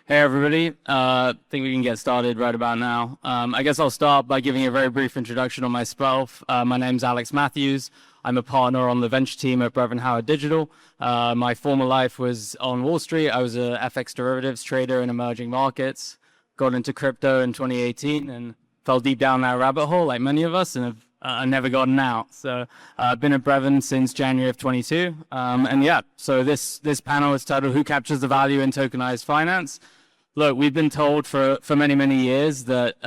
Hey everybody, think we can get started right about now. I guess I'll start by giving a very brief introduction on myself. My name's Alex Matthews. I'm a partner on the venture team at Brevan Digital. My former life was on Wall Street. I was a FX derivatives trader in emerging markets. Got into crypto in 2018 and fell deep down that rabbit hole like many of us and have never gotten out. So I've been at Brevan since January of 22. And yeah, so this panel is titled Who Captures the Value in Tokenized Finance? Look, we've been told for many, many years that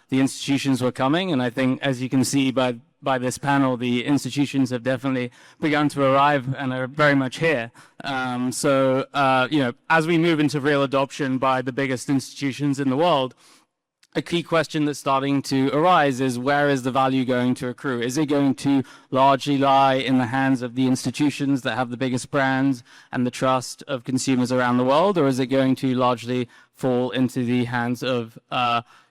the institutions were coming. And I think, as you can see by this panel, the institutions have definitely begun to arrive and are very much here. As we move into real adoption by the biggest institutions in the world, a key question that's starting to arise is, where is the value going to accrue? Is it going to largely lie in the hands of the institutions that have the biggest brands and the trust of consumers around the world, or is it going to largely fall into the hands of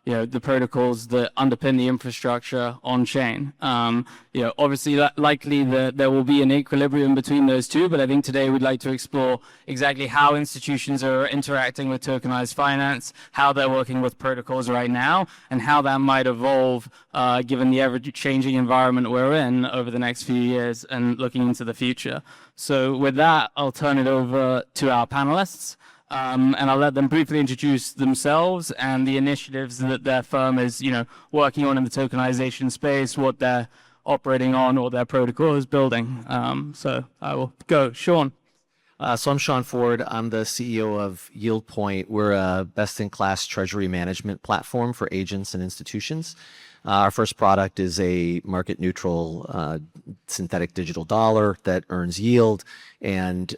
the protocols that underpin the infrastructure on chain? Obviously, likely there will be an equilibrium between those two, but I think today we'd like to explore exactly how institutions are interacting with tokenized finance, how they're working with protocols right now, and how that might evolve given the ever-changing environment we're in over the next few years and looking into the future. So with that, I'll turn it over to our panelists. And I'll let them briefly introduce themselves and the initiatives that their firm is, working on in the tokenization space, what they're operating on, or their protocol is building. So I will go. Sean. So I'm Sean Ford. I'm the CEO of YieldPoint. We're a best-in-class treasury management platform for agents and institutions. Our first product is a market-neutral synthetic digital dollar that earns yield, and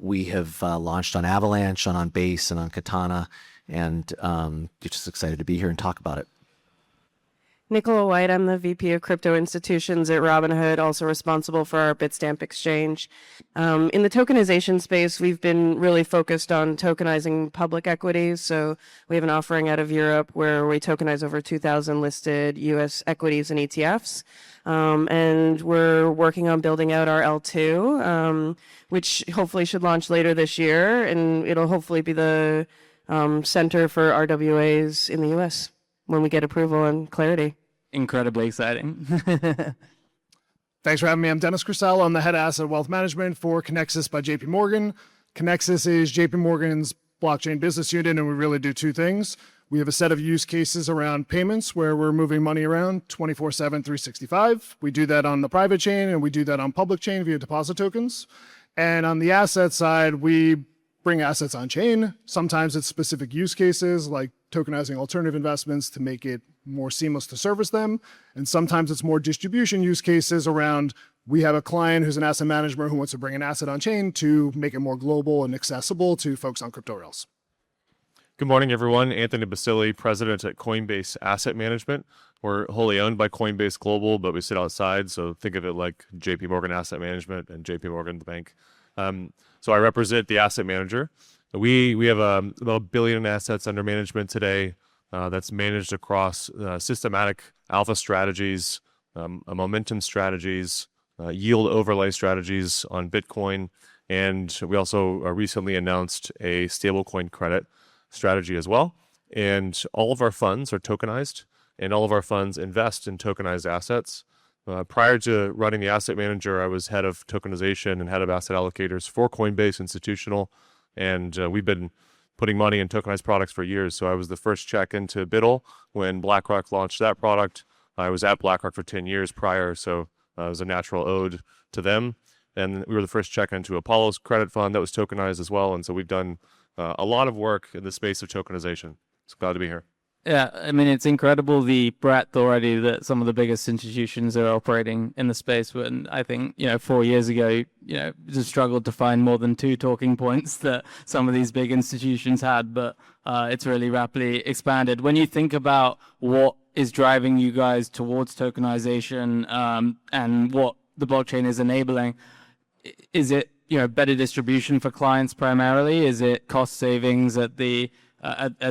we have launched on Avalanche, on Base, and on Katana, and just excited to be here and talk about it. Nicola White, I'm the VP of Crypto Institutions at Robinhood, also responsible for our Bitstamp exchange. In the tokenization space, we've been really focused on tokenizing public equities. So we have an offering out of Europe where we tokenize over 2,000 listed U.S. equities and ETFs. And we're working on building out our L2, which hopefully should launch later this year. And it'll hopefully be the center for RWAs in the U.S. when we get approval and clarity. Incredibly exciting. Thanks for having me. I'm Dennis Cristallo. I'm the head of asset wealth management for Kinexys by JP Morgan. Kinexys is JP Morgan's blockchain business unit, and we really do two things. We have a set of use cases around payments where we're moving money around 24/7, 365. We do that on the private chain, and we do that on public chain via deposit tokens. And on the asset side, we bring assets on chain. Sometimes it's specific use cases like tokenizing alternative investments to make it more seamless to service them. And sometimes it's more distribution use cases around, we have a client who's an asset manager who wants to bring an asset on chain to make it more global and accessible to folks on crypto rails. Good morning, everyone. Anthony Bassili, president at Coinbase Asset Management. We're wholly owned by Coinbase Global, but we sit outside. So think of it like JP Morgan Asset Management and JP Morgan the bank. So I represent the asset manager. We have about $1 billion in assets under management today. That's managed across systematic alpha strategies, momentum strategies, yield overlay strategies on Bitcoin, and we also recently announced a stablecoin credit strategy as well. And all of our funds are tokenized, and all of our funds invest in tokenized assets. Prior to running the asset manager, I was head of tokenization and head of asset allocators for Coinbase Institutional, and we've been putting money in tokenized products for years. So I was the first check into BUIDL when BlackRock launched that product. I was at BlackRock for 10 years prior, so it was a natural ode to them. And we were the first check into Apollo's credit fund that was tokenized as well. And so we've done a lot of work in the space of tokenization. So glad to be here. Yeah, I mean, it's incredible the breadth already that some of the biggest institutions are operating in the space. When I think, 4 years ago, just struggled to find more than 2 talking points that some of these big institutions had, but it's really rapidly expanded. When you think about what is driving you guys towards tokenization and what the blockchain is enabling, is it, better distribution for clients primarily? Is it cost savings at the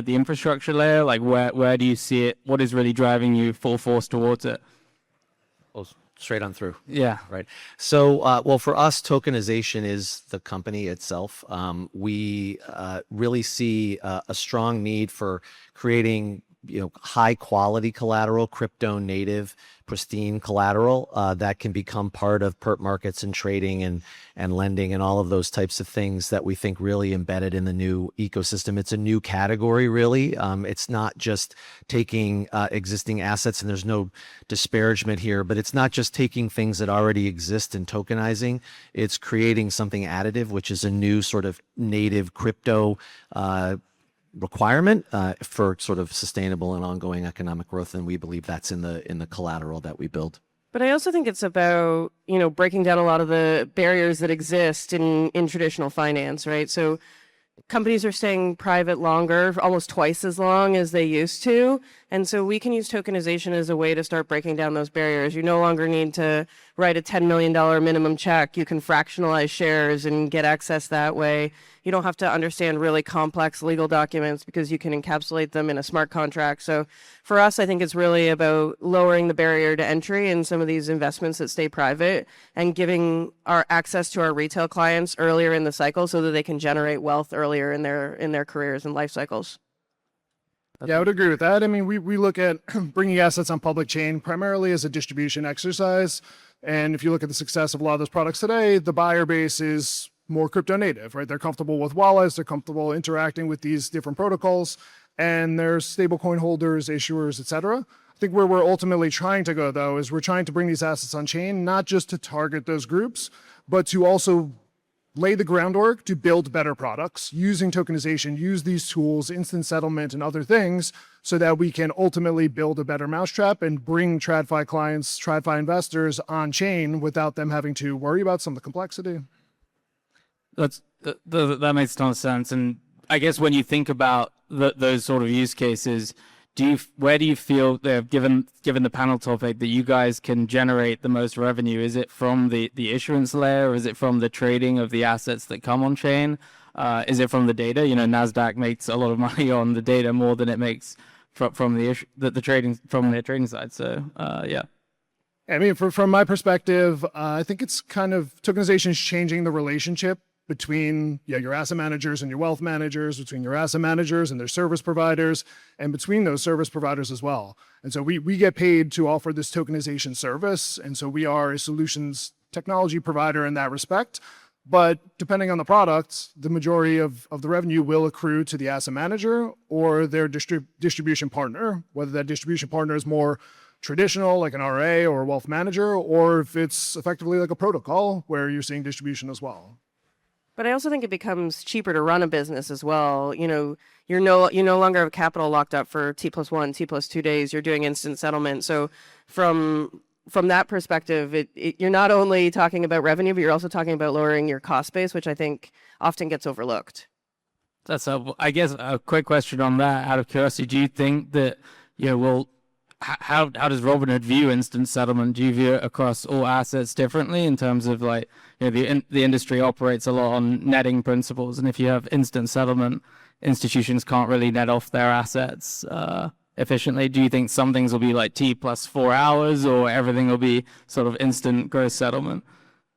infrastructure layer? Like where do you see it? What is really driving you full force towards it? Straight on through. Yeah. Right. So, well, for us, tokenization is the company itself. We really see a strong need for creating, high quality collateral, crypto native, pristine collateral that can become part of perp markets and trading and lending and all of those types of things that we think really embedded in the new ecosystem. It's a new category, really. It's not just taking existing assets, and there's no disparagement here, but it's not just taking things that already exist and tokenizing. It's creating something additive, which is a new sort of native crypto requirement for sort of sustainable and ongoing economic growth, and we believe that's in the collateral that we build. But I also think it's about, breaking down a lot of the barriers that exist in traditional finance, right? So companies are staying private longer, almost twice as long as they used to. And so we can use tokenization as a way to start breaking down those barriers. You no longer need to write a $10 million minimum check. You can fractionalize shares and get access that way. You don't have to understand really complex legal documents because you can encapsulate them in a smart contract. So for us, I think it's really about lowering the barrier to entry in some of these investments that stay private and giving our access to our retail clients earlier in the cycle so that they can generate wealth earlier in their careers and life cycles. Yeah, I would agree with that. I mean, we look at bringing assets on public chain primarily as a distribution exercise. And if you look at the success of a lot of those products today, the buyer base is more crypto native, right? They're comfortable with wallets, they're comfortable interacting with these different protocols, and there's stablecoin holders, issuers, et cetera. I think where we're ultimately trying to go, though, is we're trying to bring these assets on chain, not just to target those groups, but to also lay the groundwork to build better products using tokenization, use these tools, instant settlement, and other things so that we can ultimately build a better mousetrap and bring TradFi clients, TradFi investors on chain without them having to worry about some of the complexity. That makes a ton of sense. And I guess when you think about those sort of use cases, where do you feel that given the panel topic that you guys can generate the most revenue? Is it from the issuance layer, or is it from the trading of the assets that come on chain? Is it from the data? NASDAQ makes a lot of money on the data more than it makes from the trading side. So yeah. I mean, from my perspective, I think it's kind of tokenization is changing the relationship between your asset managers and your wealth managers, between your asset managers and their service providers, and between those service providers as well. And so we get paid to offer this tokenization service. And so we are a solutions technology provider in that respect. But depending on the product, the majority of the revenue will accrue to the asset manager or their distribution partner, whether that distribution partner is more traditional, like an RA or a wealth manager, or if it's effectively like a protocol where you're seeing distribution as well. But I also think it becomes cheaper to run a business as well. You no longer have capital locked up for T+1, T+2 days. You're doing instant settlement. So from that perspective, you're not only talking about revenue, but you're also talking about lowering your cost base, which I think often gets overlooked. That's I guess a quick question on that. Out of curiosity, do you think that how does Robinhood view instant settlement? Do you view it across all assets differently in terms of the industry operates a lot on netting principles, and if you have instant settlement, institutions can't really net off their assets efficiently. Do you think some things will be like T+4 hours, or everything will be sort of instant gross settlement?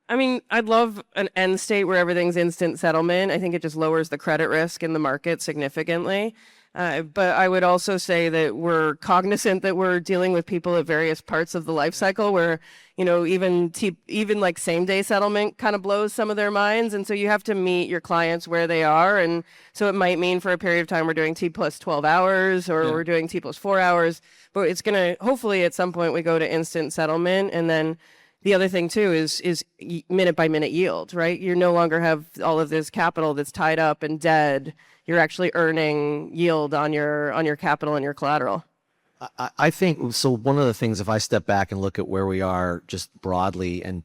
I mean, I'd love an end state where everything's instant settlement. I think it just lowers the credit risk in the market significantly. But I would also say that we're cognizant that we're dealing with people at various parts of the life cycle where, even like same day settlement kind of blows some of their minds. And so you have to meet your clients where they are. And so it might mean for a period of time we're doing T+12 hours or we're doing T+4 hours. But it's going to, hopefully at some point we go to instant settlement. And then the other thing too is minute by minute yield, right? You no longer have all of this capital that's tied up and dead. You're actually earning yield on your capital and your collateral. I think so. One of the things, if I step back and look at where we are just broadly, and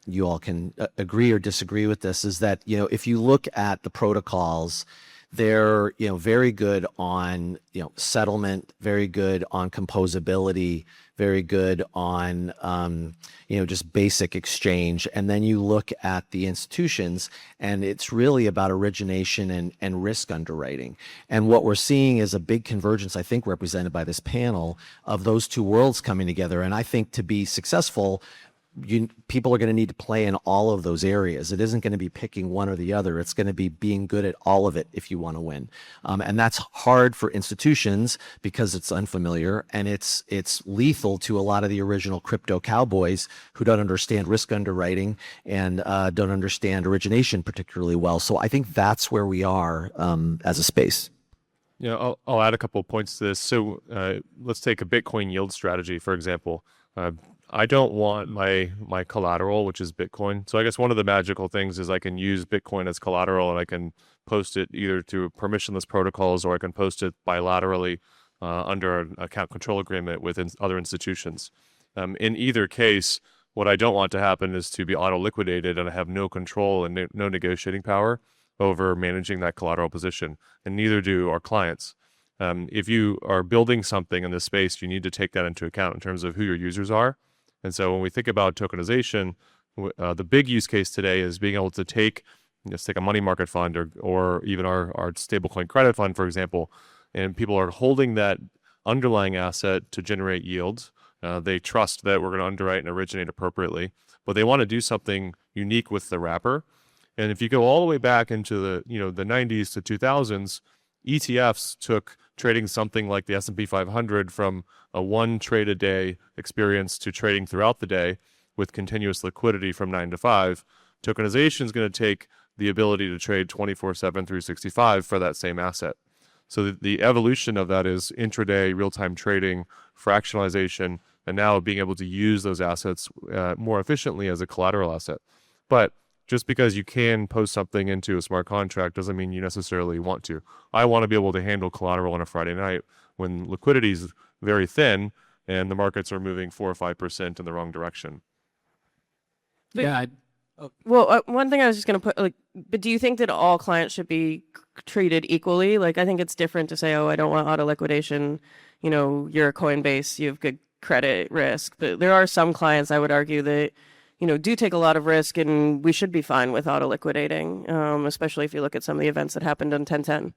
you all can agree or disagree with this, is that if you look at the protocols, they're very good on settlement, very good on composability, very good on just basic exchange. And then you look at the institutions, and it's really about origination and risk underwriting. And what we're seeing is a big convergence, I think, represented by this panel, of those two worlds coming together. And I think to be successful, people are going to need to play in all of those areas. It isn't going to be picking one or the other. It's going to be being good at all of it if you want to win. And that's hard for institutions because it's unfamiliar, and it's lethal to a lot of the original crypto cowboys who don't understand risk underwriting and don't understand origination particularly well. So I think that's where we are as a space. Yeah, I'll add a couple of points to this. So let's take a Bitcoin yield strategy, for example. I don't want my collateral, which is Bitcoin. So I guess one of the magical things is I can use Bitcoin as collateral, and I can post it either through permissionless protocols, or I can post it bilaterally under an account control agreement with other institutions. In either case, what I don't want to happen is to be auto-liquidated and I have no control and no negotiating power over managing that collateral position, and neither do our clients. If you are building something in this space, you need to take that into account in terms of who your users are. And so when we think about tokenization, the big use case today is being able to take a money market fund or even our stablecoin credit fund, for example, and people are holding that underlying asset to generate yields. They trust that we're going to underwrite and originate appropriately, but they want to do something unique with the wrapper. And if you go all the way back into the 90s to 2000s, ETFs took trading something like the S&P 500 from a one trade a day experience to trading throughout the day with continuous liquidity from 9 to 5. Tokenization is going to take the ability to trade 24/7, 365 for that same asset. So the evolution of that is intraday real-time trading, fractionalization, and now being able to use those assets more efficiently as a collateral asset. But just because you can post something into a smart contract doesn't mean you necessarily want to. I want to be able to handle collateral on a Friday night when liquidity is very thin and the markets are moving 4 or 5% in the wrong direction. Yeah. Well, one thing I was just going to put, but do you think that all clients should be treated equally? Like, I think it's different to say, oh, I don't want auto liquidation. You're a Coinbase, you have good credit risk. But there are some clients, I would argue, that do take a lot of risk, and we should be fine with auto liquidating, especially if you look at some of the events that happened on 10/10.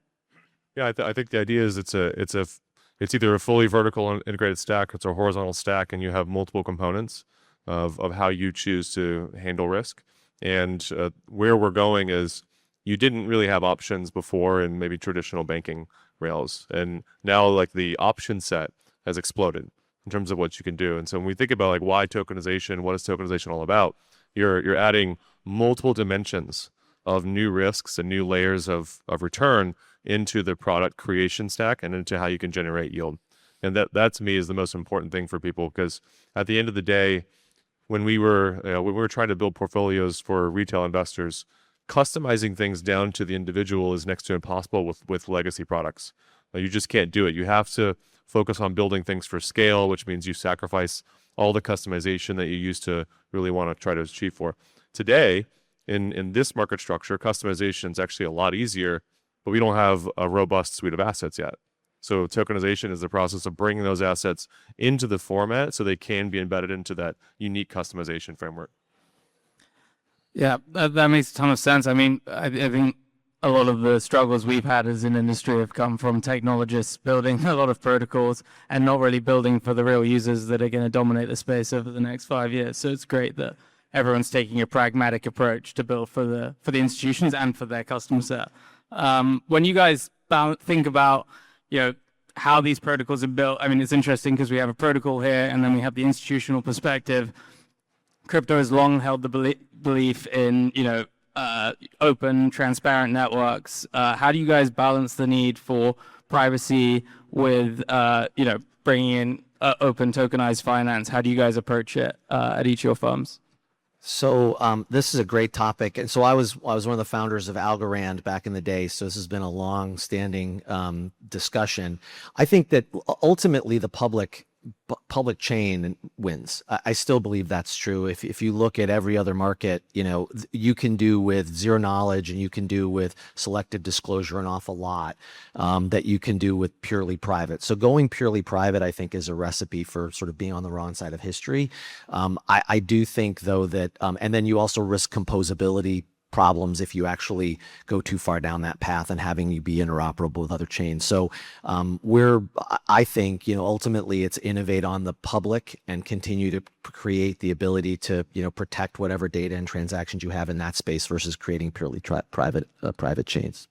Yeah, I think the idea is it's either a fully vertical integrated stack, or it's a horizontal stack, and you have multiple components of how you choose to handle risk. And where we're going is you didn't really have options before in maybe traditional banking rails, and now like the option set has exploded in terms of what you can do. And so when we think about like why tokenization, what is tokenization all about? You're adding multiple dimensions of new risks and new layers of return into the product creation stack and into how you can generate yield. And that to me is the most important thing for people, because at the end of the day, when we were trying to build portfolios for retail investors, customizing things down to the individual is next to impossible with legacy products. You just can't do it. You have to focus on building things for scale, which means you sacrifice all the customization that you used to really want to try to achieve for. Today, in this market structure, customization is actually a lot easier, but we don't have a robust suite of assets yet. So tokenization is the process of bringing those assets into the format so they can be embedded into that unique customization framework. Yeah, that makes a ton of sense. I mean, I think a lot of the struggles we've had as an industry have come from technologists building a lot of protocols and not really building for the real users that are going to dominate the space over the next 5 years. So it's great that everyone's taking a pragmatic approach to build for the institutions and for their customer set. When you guys think about, how these protocols are built, I mean, it's interesting because we have a protocol here and then we have the institutional perspective. Crypto has long held the belief in, open, transparent networks. How do you guys balance the need for privacy with, bringing in open tokenized finance? How do you guys approach it at each of your firms? So this is a great topic, and so I was one of the founders of Algorand back in the day. So this has been a long-standing discussion. I think that ultimately the public chain wins. I still believe that's true. If you look at every other market, you can do with zero knowledge and you can do with selective disclosure an awful lot that you can do with purely private. So going purely private, I think, is a recipe for sort of being on the wrong side of history. I do think, though, that, and then you also risk composability problems if you actually go too far down that path and having you be interoperable with other chains. So I think, ultimately it's innovate on the public and continue to create the ability to, protect whatever data and transactions you have in that space versus creating purely private chains.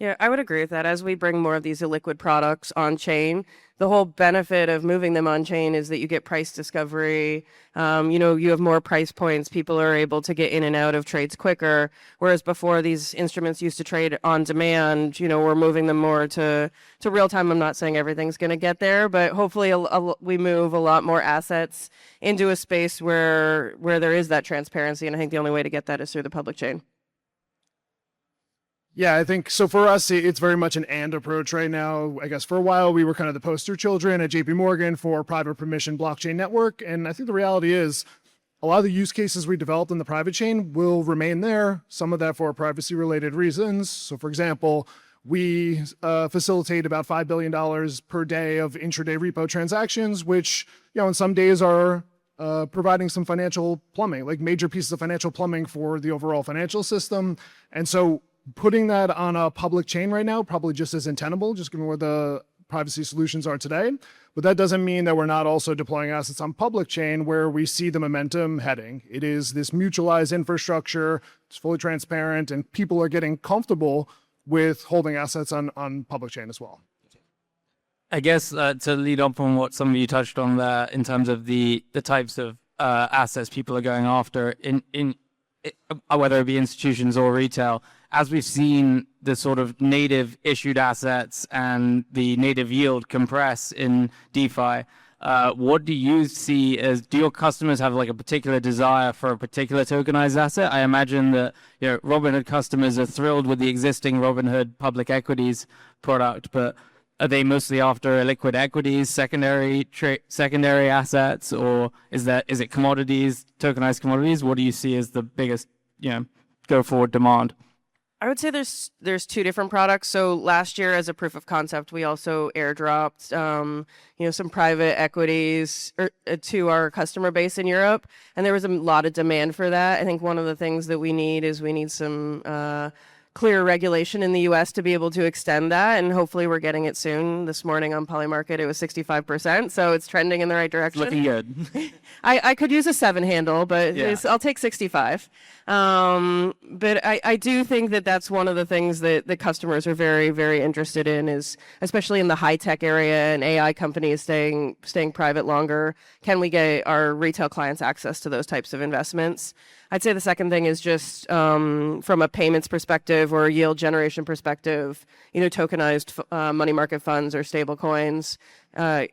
Yeah, I would agree with that. As we bring more of these illiquid products on chain, the whole benefit of moving them on chain is that you get price discovery. You have more price points. People are able to get in and out of trades quicker. Whereas before, these instruments used to trade on demand. We're moving them more to real time. I'm not saying everything's going to get there, but hopefully we move a lot more assets into a space where there is that transparency. And I think the only way to get that is through the public chain. Yeah, I think so. For us, it's very much an and approach right now. I guess for a while, we were kind of the poster children at JP Morgan for private permission blockchain network. And I think the reality is a lot of the use cases we developed in the private chain will remain there, some of that for privacy related reasons. So for example, we facilitate about $5 billion per day of intraday repo transactions, which, in some days are providing some financial plumbing, like major pieces of financial plumbing for the overall financial system. And so putting that on a public chain right now probably just isn't tenable, just given where the privacy solutions are today. But that doesn't mean that we're not also deploying assets on public chain where we see the momentum heading. It is this mutualized infrastructure, it's fully transparent, and people are getting comfortable with holding assets on public chain as well. I guess to lead on from what some of you touched on there in terms of the types of assets people are going after in whether it be institutions or retail, as we've seen the sort of native issued assets and the native yield compress in DeFi, what do you see as, do your customers have like a particular desire for a particular tokenized asset? I imagine that Robinhood customers are thrilled with the existing Robinhood public equities product, but are they mostly after liquid equities, secondary assets, or is it commodities, tokenized commodities? What do you see as the biggest, go forward demand? I would say there's two different products. So last year, as a proof of concept, we also airdropped some private equities to our customer base in Europe, and there was a lot of demand for that. I think one of the things that we need some clear regulation in the US to be able to extend that, and hopefully we're getting it soon. This morning on Polymarket, it was 65%, so it's trending in the right direction. Looking good. I could use a 7 handle, but yeah. I'll take 65. But I do think that that's one of the things that the customers are very, very interested in, is especially in the high-tech area and AI companies staying private longer. Can we get our retail clients access to those types of investments? I'd say the second thing is just from a payments perspective or a yield generation perspective, tokenized money market funds or stable coins. A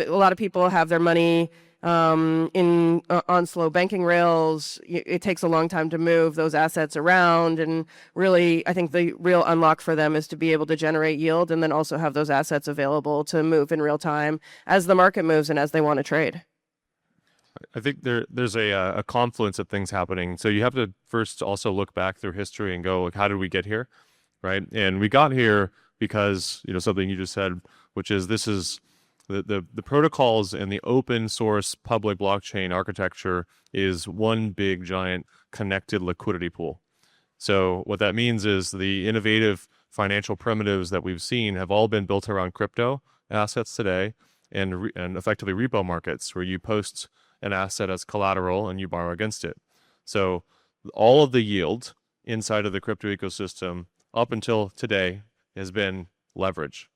lot of people have their money on slow banking rails. It takes a long time to move those assets around, and really, I think the real unlock for them is to be able to generate yield and then also have those assets available to move in real time as the market moves and as they want to trade. I think there's a confluence of things happening. So you have to first also look back through history and go, like, how did we get here, right? And we got here because, something you just said, which is this is the protocols and the open source public blockchain architecture is one big giant connected liquidity pool. So what that means is the innovative financial primitives that we've seen have all been built around crypto assets today and effectively repo markets where you post an asset as collateral and you borrow against it. So all of the yield inside of the crypto ecosystem up until today has been leverage.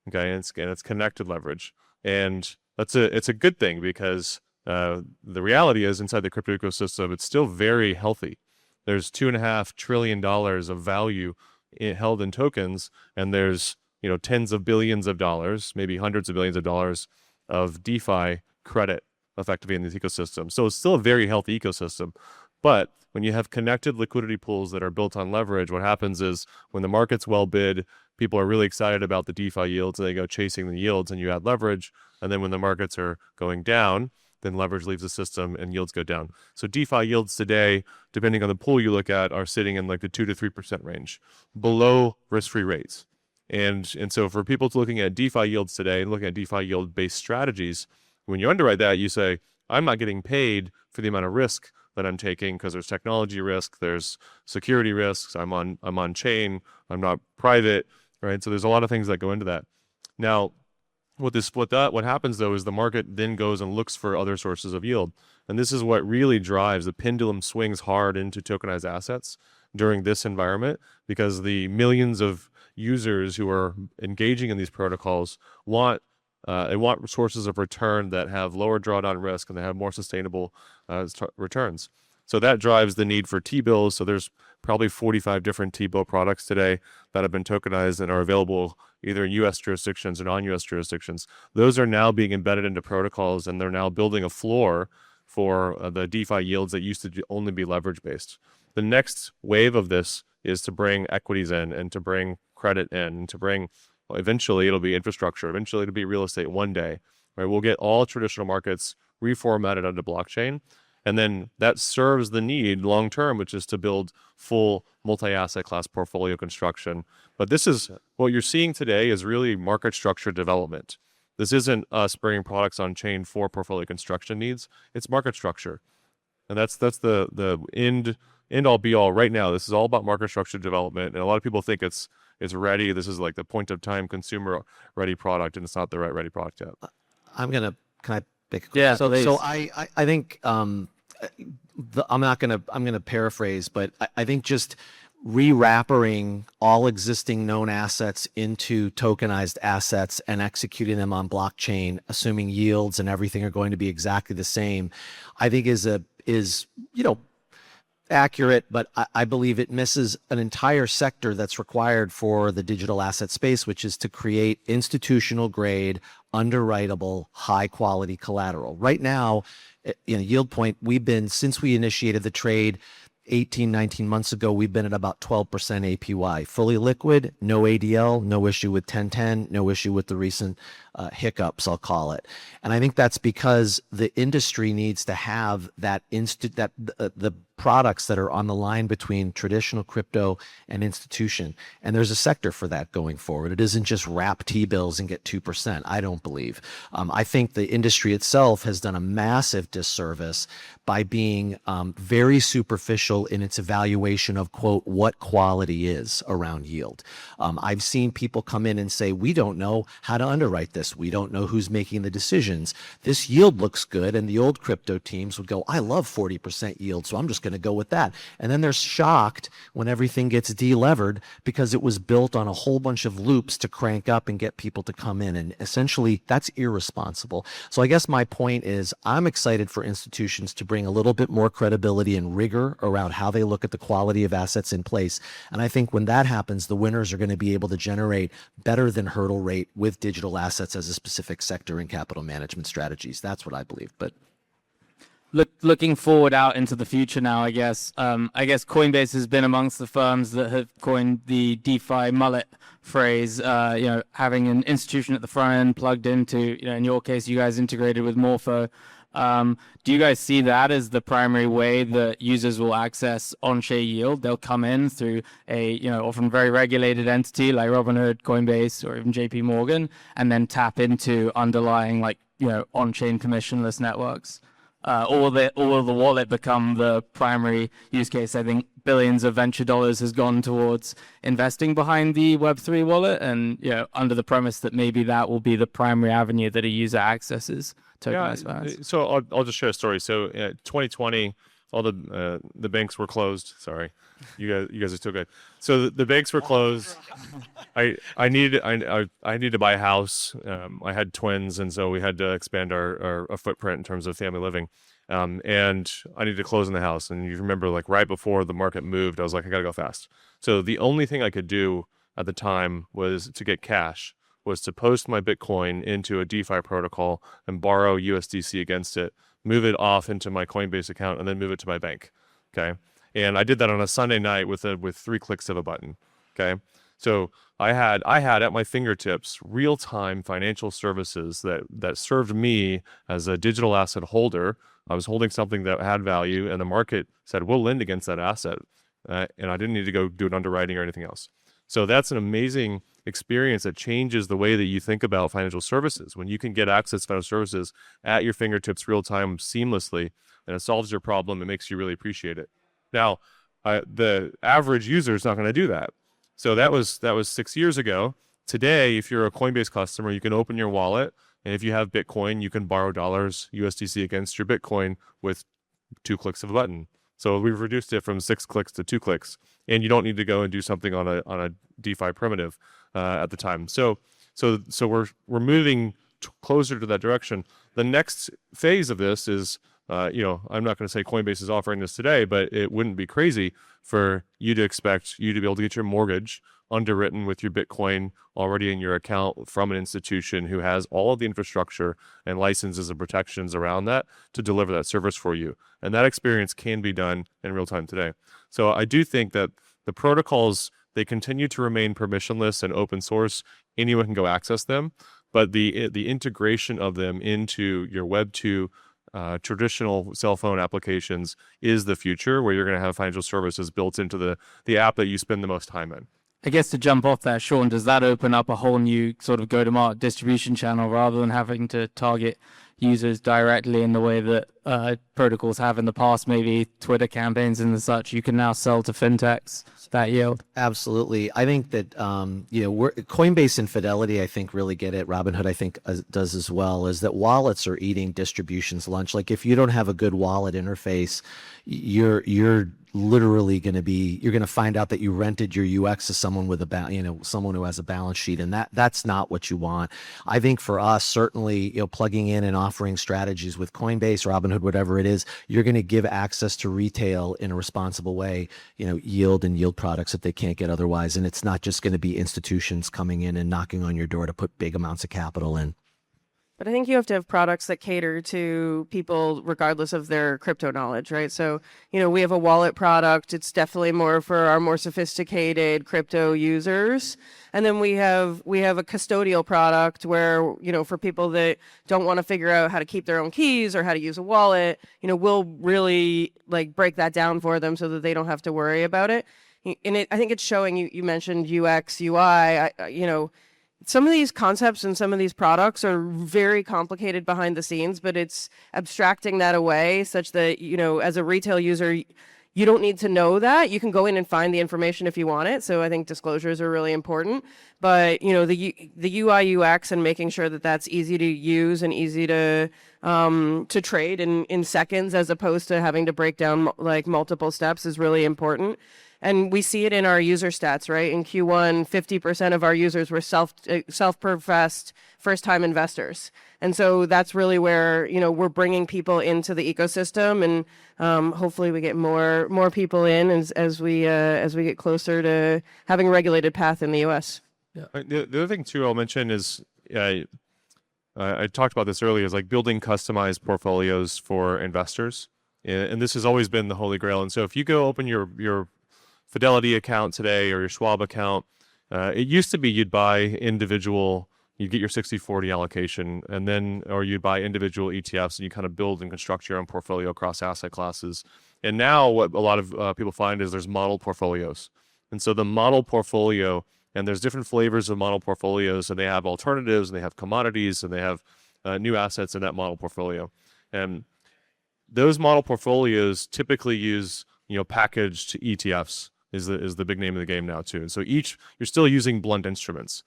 Okay, and it's connected leverage, and it's a good thing because the reality is inside the crypto ecosystem it's still very healthy. There's $2.5 trillion of value held in tokens, and there's tens of billions of dollars, maybe hundreds of billions of dollars of DeFi credit effectively in this ecosystem. So it's still a very healthy ecosystem. But when you have connected liquidity pools that are built on leverage, what happens is when the market's well bid, people are really excited about the DeFi yields and they go chasing the yields and you add leverage. And then when the markets are going down, then leverage leaves the system and yields go down. So DeFi yields today, depending on the pool you look at, are sitting in like the 2 to 3% range, below risk-free rates. And so for people looking at DeFi yields today and looking at DeFi yield-based strategies, when you underwrite that, you say, I'm not getting paid for the amount of risk that I'm taking because there's technology risk, there's security risks. I'm on chain. I'm not private, right? So there's a lot of things that go into that. Now, what happens though is the market then goes and looks for other sources of yield. And this is what really drives the pendulum swings hard into tokenized assets during this environment, because the millions of users who are engaging in these protocols want sources of return that have lower drawdown risk and they have more sustainable returns. So that drives the need for T-bills. So there's probably 45 different T-bill products today that have been tokenized and are available either in U.S. jurisdictions or non-U.S. jurisdictions. Those are now being embedded into protocols, and they're now building a floor for the DeFi yields that used to only be leverage-based. The next wave of this is to bring equities in and to bring credit in and to bring, well, eventually it'll be infrastructure. Eventually it'll be real estate one day, right? We'll get all traditional markets reformatted onto blockchain. And then that serves the need long term, which is to build full multi-asset class portfolio construction. But this is what you're seeing today is really market structure development. This isn't us bringing products on chain for portfolio construction needs. It's market structure. And that's the end all be all right now. This is all about market structure development. And a lot of people think it's ready. This is like the point of time consumer ready product, and it's not the ready product yet. Can I pick? Yeah, So please. I think I'm gonna paraphrase, but I think just re-wrapping all existing known assets into tokenized assets and executing them on blockchain, assuming yields and everything are going to be exactly the same, I think is accurate, but I believe it misses an entire sector that's required for the digital asset space, which is to create institutional grade, underwritable, high quality collateral. Right now, in YieldPoint, since we initiated the trade 18, 19 months ago, we've been at about 12% APY. Fully liquid, no ADL, no issue with 1010, no issue with the recent hiccups, I'll call it. And I think that's because the industry needs to have the products that are on the line between traditional crypto and institution. And there's a sector for that going forward. It isn't just wrap T-bills and get 2%. I don't believe. I think the industry itself has done a massive disservice by being very superficial in its evaluation of, quote, what quality is around yield. I've seen people come in and say, we don't know how to underwrite this. We don't know who's making the decisions. This yield looks good. And the old crypto teams would go, I love 40% yield, so I'm just going to go with that. And then they're shocked when everything gets delevered because it was built on a whole bunch of loops to crank up and get people to come in. And essentially, that's irresponsible. So I guess my point is I'm excited for institutions to bring a little bit more credibility and rigor around how they look at the quality of assets in place. And I think when that happens, the winners are going to be able to generate better than hurdle rate with digital assets as a specific sector in capital management strategies. That's what I believe. But looking forward out into the future now, I guess Coinbase has been amongst the firms that have coined the DeFi mullet phrase, having an institution at the front end plugged into, in your case, you guys integrated with Morpho. Do you guys see that as the primary way that users will access on-chain yield? They'll come in through a, often very regulated entity like Robinhood, Coinbase, or even JP Morgan, and then tap into underlying on-chain commissionless networks. Or will the wallet become the primary use case? I think billions of venture dollars has gone towards investing behind the Web3 wallet, and under the premise that maybe that will be the primary avenue that a user accesses tokenized finance. So I'll just share a story. So 2020, all the banks were closed. Sorry, you guys are still good. So the banks were closed. I needed to buy a house. I had twins, and so we had to expand our footprint in terms of family living. And I needed to close in the house. And you remember, like right before the market moved, I was like, I gotta go fast. So the only thing I could do at the time was to get cash. Was to post my Bitcoin into a DeFi protocol and borrow USDC against it, move it off into my Coinbase account, and then move it to my bank. Okay, and I did that on a Sunday night with 3 clicks of a button. Okay, so I had at my fingertips real-time financial services that served me as a digital asset holder. I was holding something that had value, and the market said we'll lend against that asset, and I didn't need to go do an underwriting or anything else. So that's an amazing experience that changes the way that you think about financial services. When you can get access to financial services at your fingertips real time seamlessly, and it solves your problem, it makes you really appreciate it. Now, the average user is not going to do that. So that was 6 years ago. Today, if you're a Coinbase customer, you can open your wallet, and if you have Bitcoin, you can borrow dollars USDC against your Bitcoin with 2 clicks of a button. So we've reduced it from 6 clicks to 2 clicks, and you don't need to go and do something on a DeFi primitive at the time. So we're moving closer to that direction. The next phase of this is, I'm not going to say Coinbase is offering this today, but it wouldn't be crazy for you to expect you to be able to get your mortgage underwritten with your Bitcoin already in your account from an institution who has all of the infrastructure and licenses and protections around that to deliver that service for you. And that experience can be done in real time today. So I do think that the protocols, they continue to remain permissionless and open source. Anyone can go access them, but the integration of them into your Web 2 traditional cell phone applications is the future, where you're going to have financial services built into the app that you spend the most time in. I guess to jump off that, Sean, does that open up a whole new sort of go-to-market distribution channel rather than having to target users directly in the way that protocols have in the past, maybe Twitter campaigns and such? You can now sell to fintechs that yield. Absolutely. I think that, Coinbase and Fidelity, I think, really get it. Robinhood, I think, does as well, is that wallets are eating distribution's lunch. Like, if you don't have a good wallet interface, you're literally going to find out that you rented your UX to someone with someone who has a balance sheet, and that's not what you want. I think for us, certainly, plugging in and offering strategies with Coinbase, Robinhood, whatever it is, you're going to give access to retail in a responsible way, yield and yield products that they can't get otherwise. And it's not just going to be institutions coming in and knocking on your door to put big amounts of capital in. But I think you have to have products that cater to people regardless of their crypto knowledge, right? So, we have a wallet product. It's definitely more for our more sophisticated crypto users. And then we have a custodial product where, for people that don't want to figure out how to keep their own keys or how to use a wallet, we'll really break that down for them so that they don't have to worry about it. And I think it's showing, you mentioned UX, UI, some of these concepts and some of these products are very complicated behind the scenes, but it's abstracting that away such that, as a retail user, you don't need to know that. You can go in and find the information if you want it. So I think disclosures are really important. But, the UI UX and making sure that that's easy to use and easy to trade in seconds, as opposed to having to break down multiple steps, is really important. And we see it in our user stats, right? In Q1, 50% of our users were self-professed first-time investors. And so that's really where, we're bringing people into the ecosystem, and hopefully we get more people in as we get closer to having a regulated path in the U.S. Yeah. The other thing, too, I'll mention is, I talked about this earlier, is building customized portfolios for investors. And this has always been the holy grail. And so if you go open your Fidelity account today or your Schwab account, it used to be you'd get your 60-40 allocation, or you'd buy individual ETFs, and you kind of build and construct your own portfolio across asset classes. And now what a lot of people find is there's model portfolios. And so the model portfolio, and there's different flavors of model portfolios, and they have alternatives, and they have commodities, and they have new assets in that model portfolio. And those model portfolios typically use, packaged ETFs. Is the big name of the game now too. And so you're still using blunt instruments.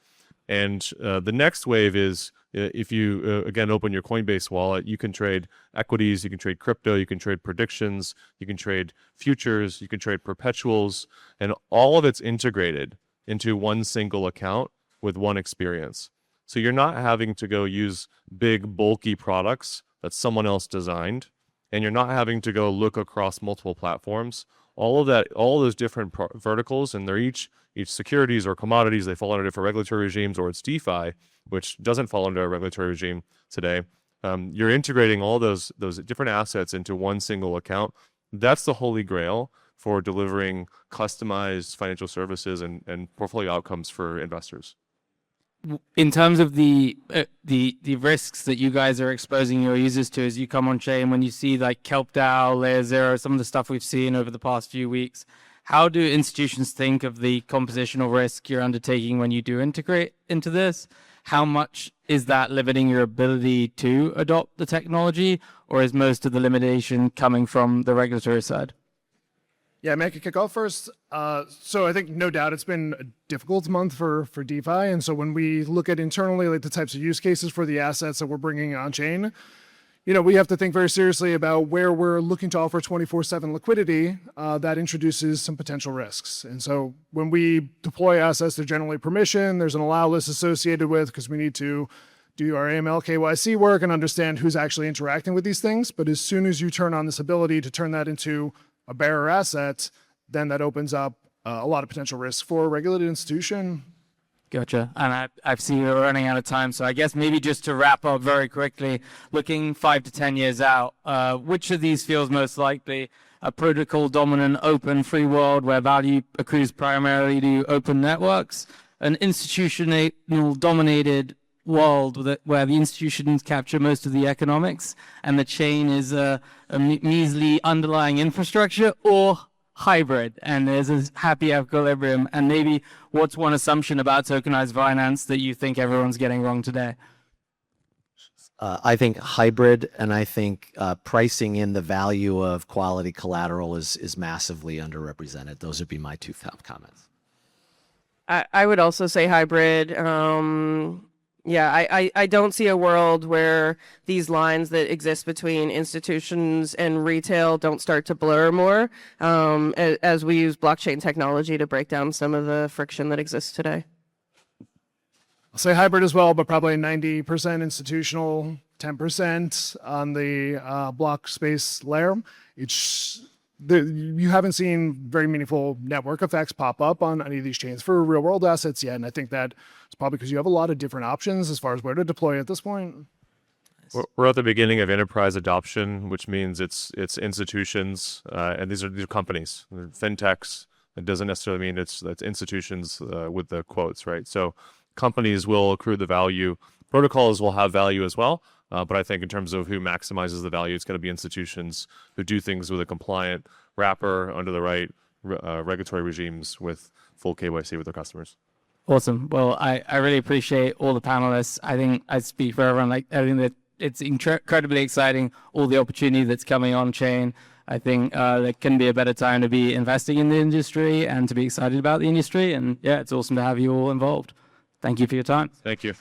And the next wave is, if you, again, open your Coinbase wallet, you can trade equities, you can trade crypto, you can trade predictions, you can trade futures, you can trade perpetuals, and all of it's integrated into one single account with one experience. So you're not having to go use big, bulky products that someone else designed, and you're not having to go look across multiple platforms. All of those different verticals, and they're each securities or commodities, they fall under different regulatory regimes, or it's DeFi, which doesn't fall under a regulatory regime today. You're integrating all those different assets into one single account. That's the holy grail for delivering customized financial services and portfolio outcomes for investors. In terms of the risks that you guys are exposing your users to as you come on chain, when you see Kelp DAO, Layer 0, some of the stuff we've seen over the past few weeks, how do institutions think of the compositional risk you're undertaking when you do integrate into this? How much is that limiting your ability to adopt the technology, or is most of the limitation coming from the regulatory side? Yeah, I can kick off first. So I think no doubt it's been a difficult month for DeFi. And so when we look at internally, like the types of use cases for the assets that we're bringing on chain, we have to think very seriously about where we're looking to offer 24/7 liquidity that introduces some potential risks. And so when we deploy assets, they're generally permission. There's an allow list associated with, because we need to do our AML KYC work and understand who's actually interacting with these things. But as soon as you turn on this ability to turn that into a bearer asset, then that opens up a lot of potential risks for a regulated institution. Gotcha. And I've seen we're running out of time, so I guess maybe just to wrap up very quickly, looking 5 to 10 years out, which of these feels most likely? A protocol-dominant, open, free world where value accrues primarily to open networks? An institutional-dominated world where the institutions capture most of the economics and the chain is a measly underlying infrastructure, or hybrid, and there's a happy equilibrium? And maybe what's one assumption about tokenized finance that you think everyone's getting wrong today? I think hybrid, and I think pricing in the value of quality collateral is massively underrepresented. Those would be my two comments. I would also say hybrid. I don't see a world where these lines that exist between institutions and retail don't start to blur more as we use blockchain technology to break down some of the friction that exists today. I'll say hybrid as well, but probably 90% institutional, 10% on the block space layer. You haven't seen very meaningful network effects pop up on any of these chains for real world assets yet. And I think that it's probably because you have a lot of different options as far as where to deploy at this point. We're at the beginning of enterprise adoption, which means it's institutions, and these are companies, they're fintechs. It doesn't necessarily mean that's institutions with the quotes, right? So companies will accrue the value. Protocols will have value as well. But I think in terms of who maximizes the value, it's going to be institutions who do things with a compliant wrapper under the right regulatory regimes with full KYC with their customers. Awesome. Well, I really appreciate all the panelists. I think I speak for everyone. I think that it's incredibly exciting, all the opportunity that's coming on chain. I think there can be a better time to be investing in the industry and to be excited about the industry. And yeah, it's awesome to have you all involved. Thank you for your time. Thank you.